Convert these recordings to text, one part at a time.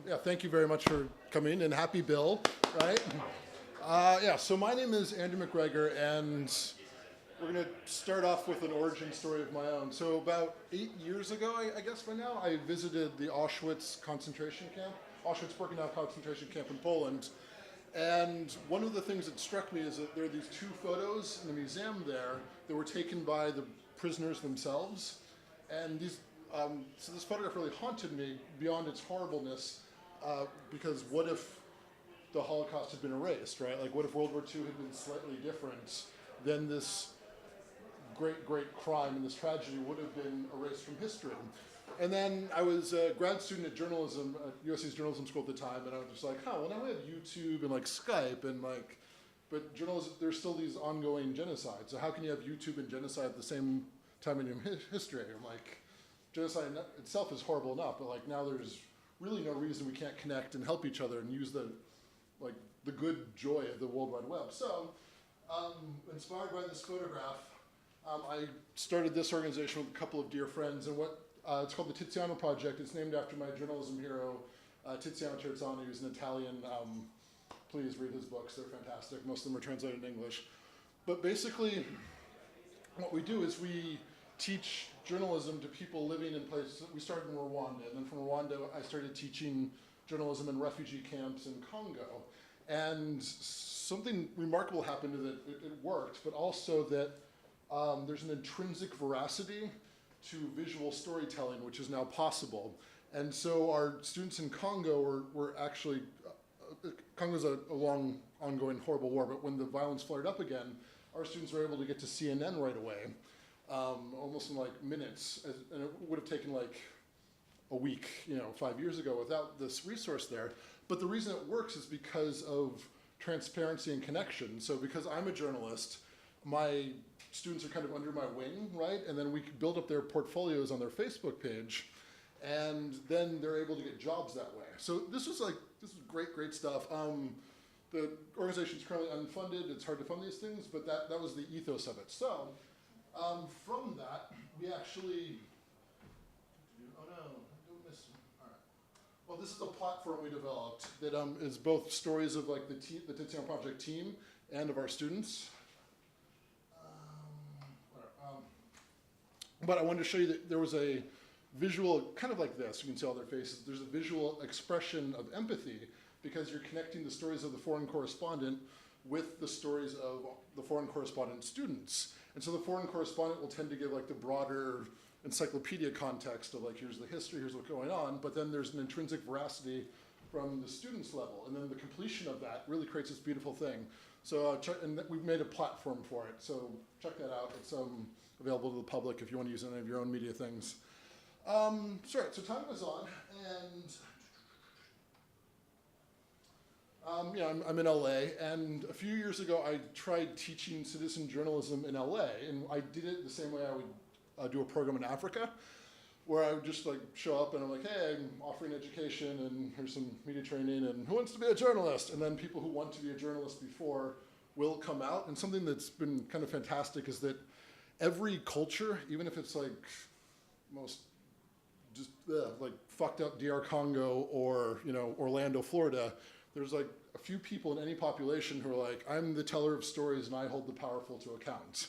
Yeah, thank you very much for coming, and happy Bill, right? Yeah, so my name is Andrew McGregor, and we're going to start off with an origin story of my own. So about 8 years ago, I guess by now, I visited the Auschwitz concentration camp, Auschwitz-Birkenau concentration camp in Poland. And one of the things that struck me is that there are these two photos in the museum there that were taken by the prisoners themselves. And these, so this photograph really haunted me beyond its horribleness, because what if the Holocaust had been erased, right? Like, what if World War II had been slightly different? Then this great crime and this tragedy would have been erased from history. And then I was a grad student at journalism at USC's journalism school at the time, and I was just like, well, now we have YouTube and like Skype and like, but journalism, there's still these ongoing genocides. So how can you have YouTube and genocide at the same time in human history? I'm like, genocide itself is horrible enough, but like now there's really no reason we can't connect and help each other and use the good joy of the World Wide Web. So, inspired by this photograph, I started this organization with a couple of dear friends, and it's called the Tiziano Project. It's named after my journalism hero, Tiziano Terzani, who's an Italian. Please read his books, they're fantastic. Most of them are translated in English. But basically, what we do is we teach journalism to people living in places. We started in Rwanda, and then from Rwanda, I started teaching journalism in refugee camps in Congo. And something remarkable happened to that it worked, but also that there's an intrinsic veracity to visual storytelling, which is now possible. And so our students in Congo were actually, Congo's a long, ongoing, horrible war, but when the violence flared up again, our students were able to get to CNN right away, almost in like minutes, and it would have taken like a week, 5 years ago without this resource there. But the reason it works is because of transparency and connection. So because I'm a journalist, my students are kind of under my wing, right? And then we can build up their portfolios on their Facebook page, and then they're able to get jobs that way. So this is great stuff. The organization is currently unfunded. It's hard to fund these things, but that was the ethos of it. So from that, we actually, oh no, don't miss, all right. Well, this is a platform we developed that is both stories of like the Tiziano Project team and of our students. But I wanted to show you that there was a visual, kind of like this, you can see all their faces, there's a visual expression of empathy because you're connecting the stories of the foreign correspondent with the stories of the foreign correspondent students. And so the foreign correspondent will tend to give like the broader encyclopedia context of like, here's the history, here's what's going on, but then there's an intrinsic veracity from the student's level. And then the completion of that really creates this beautiful thing. So and we've made a platform for it. So check that out. It's available to the public if you want to use any of your own media things. So time goes on, and I'm in LA, and a few years ago I tried teaching citizen journalism in LA, and I did it the same way I would do a program in Africa, where I would just like show up and I'm like, hey, I'm offering education and here's some media training and who wants to be a journalist? And then people who want to be a journalist before will come out. And something that's been kind of fantastic is that every culture, even if it's like most just like fucked up DR Congo or Orlando, Florida, there's like a few people in any population who are like, I'm the teller of stories and I hold the powerful to account.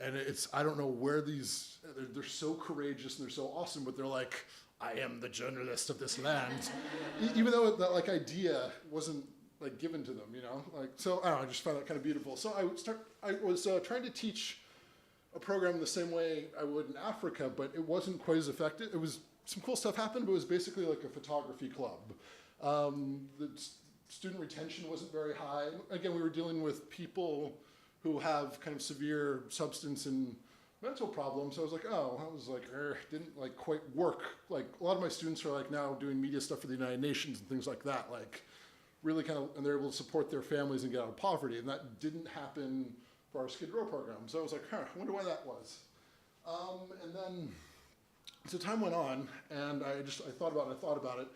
And I don't know where they're so courageous and they're so awesome, but they're like, I am the journalist of this land. Even though that like idea wasn't like given to them, so I don't know, I just found that kind of beautiful. So I was trying to teach a program the same way I would in Africa, but it wasn't quite as effective. It was, some cool stuff happened, but it was basically like a photography club. The student retention wasn't very high. Again, we were dealing with people who have kind of severe substance and mental problems. So I was like, didn't like quite work. Like a lot of my students are like now doing media stuff for the United Nations and things like that, like really kind of, and they're able to support their families and get out of poverty. And that didn't happen for our Skid Row program. So I was like, I wonder why that was. And then, so time went on, and I thought about it,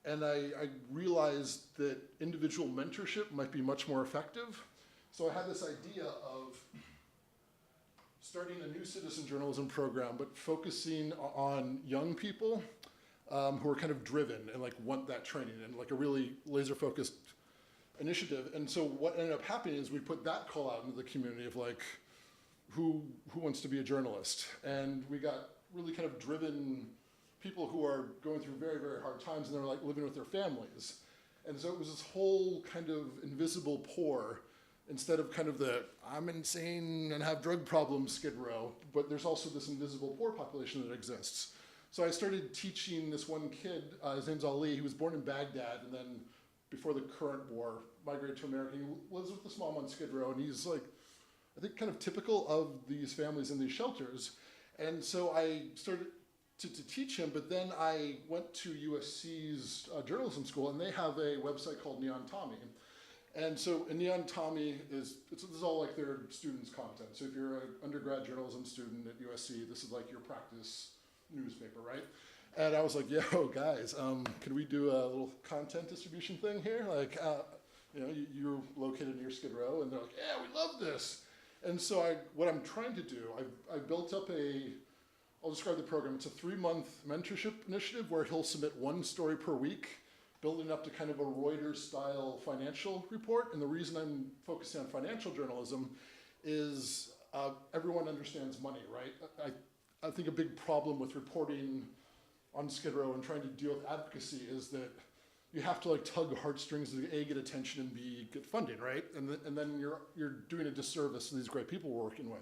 and I realized that individual mentorship might be much more effective. So I had this idea of starting a new citizen journalism program, but focusing on young people who are kind of driven and like want that training and like a really laser-focused initiative. And so what ended up happening is we put that call out into the community of like, who wants to be a journalist? And we got really kind of driven people who are going through very, very hard times, and they're like living with their families. And so it was this whole kind of invisible poor, instead of kind of the I'm insane and have drug problems skid row, but there's also this invisible poor population that exists. So I started teaching this one kid, his name's Ali. He was born in Baghdad, and then before the current war, migrated to America. He lives with his mom on Skid Row, and he's like, I think kind of typical of these families in these shelters. And so I started to teach him, but then I went to USC's journalism school, and they have a website called Neon Tommy. And so in Neon Tommy this is all like their students' content. So if you're an undergrad journalism student at USC, this is like your practice newspaper, right? And I was like, yo, guys, can we do a little content distribution thing here? Like, you're located near Skid Row, and they're like, yeah, we love this. And so what I'm trying to do, I built up I'll describe the program. It's a 3-month mentorship initiative where he'll submit 1 story per week, building up to kind of a Reuters-style financial report. And the reason I'm focusing on financial journalism is everyone understands money, right? I think a big problem with reporting on Skid Row and trying to deal with advocacy is that you have to like tug heartstrings to A, get attention, and B, get funding, right? And then you're doing a disservice to these great people we're working with.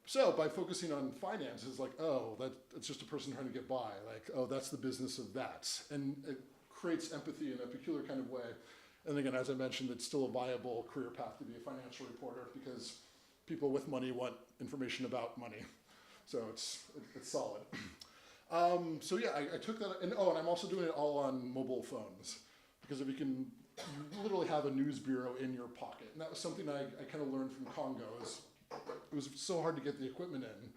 So by focusing on finance, it's like, oh, it's just a person trying to get by. Like, oh, that's the business of that. And it creates empathy in a peculiar kind of way. And again, as I mentioned, it's still a viable career path to be a financial reporter because people with money want information about money. So it's solid. So yeah, I took that, and I'm also doing it all on mobile phones, because if you literally have a news bureau in your pocket. And that was something I kind of learned from Congo. It was so hard to get the equipment in,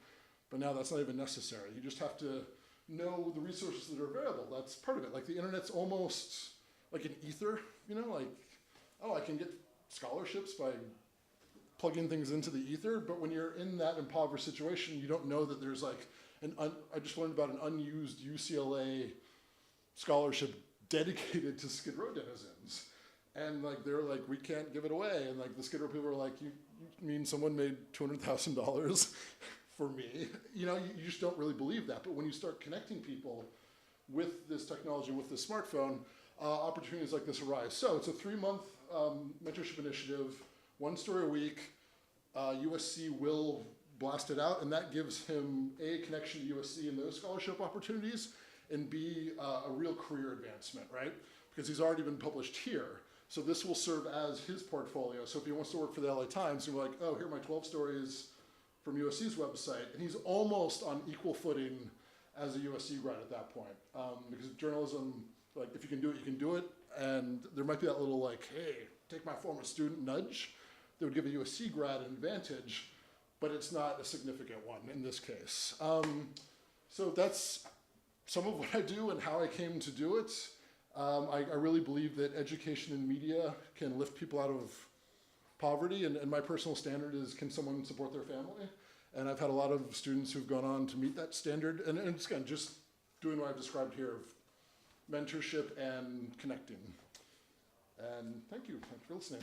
but now that's not even necessary. You just have to know the resources that are available. That's part of it. Like the internet's almost like an ether, like, oh, I can get scholarships by plugging things into the ether, but when you're in that impoverished situation, you don't know that there's like I just learned about an unused UCLA scholarship dedicated to Skid Row denizens. And like they're like, we can't give it away. And like the Skid Row people are like, you mean someone made $200,000 for me? You just don't really believe that. But when you start connecting people with this technology, with this smartphone, opportunities like this arise. So it's a 3-month mentorship initiative, 1 story a week. USC will blast it out, and that gives him A, connection to USC and those scholarship opportunities, and B, a real career advancement, right? Because he's already been published here. So this will serve as his portfolio. So if he wants to work for the LA Times, he'll be like, oh, here are my 12 stories from USC's website. And he's almost on equal footing as a USC grad at that point. Because journalism, like if you can do it, you can do it. And there might be that little like, hey, take my former student nudge that would give a USC grad an advantage, but it's not a significant one in this case. So that's some of what I do and how I came to do it. I really believe that education and media can lift people out of poverty, and my personal standard is, can someone support their family? And I've had a lot of students who've gone on to meet that standard, and it's again, just doing what I've described here of mentorship and connecting. And thank you for listening.